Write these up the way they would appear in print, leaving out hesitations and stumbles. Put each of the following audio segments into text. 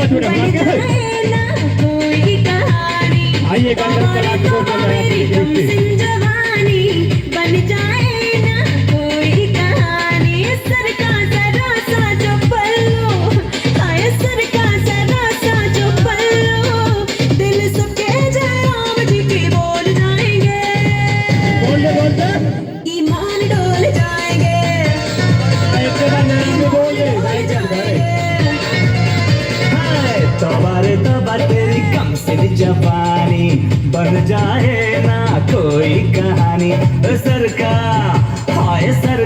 बन जाए ना कोई कहानी, आइए हमारे तो मेरी कम सिन जवानी, बन जाए ना कोई कहानी। सर का जरा सा जो पल्लू, हाय सर का जरा सा जो पल्लू, दिल सबके जयराम जी के बोल जाएंगे, बोलते बोलते ईमान डोल जाएंगे, तोबा तेरी कम से जवानी, बन जाए ना कोई कहानी। सर का हाय सर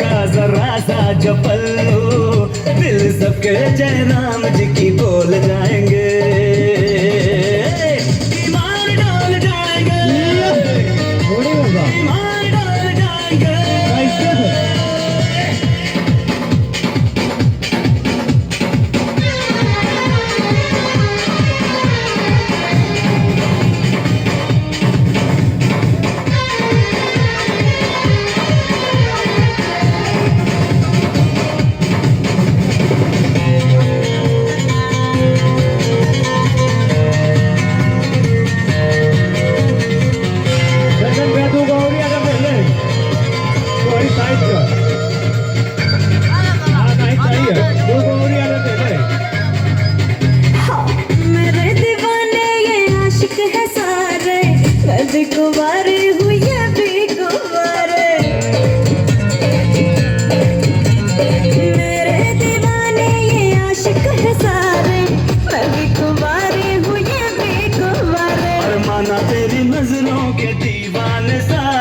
का जरा सा जो पल्लू, दिल सबके जयराम जी की बोल जाएंगे, ईमान डोल जाएंगे, ईमान डोल जाएंगे। मेरे दीवाने ये आशिक है सारे, मैं भी कुंवारी हूँ ये भी कुंवारे। मेरे दीवाने ये आशिक है सारे, मैं भी कुंवारी हूँ ये भी कुंवारे। और माना तेरी नजरों के दीवाने सारे,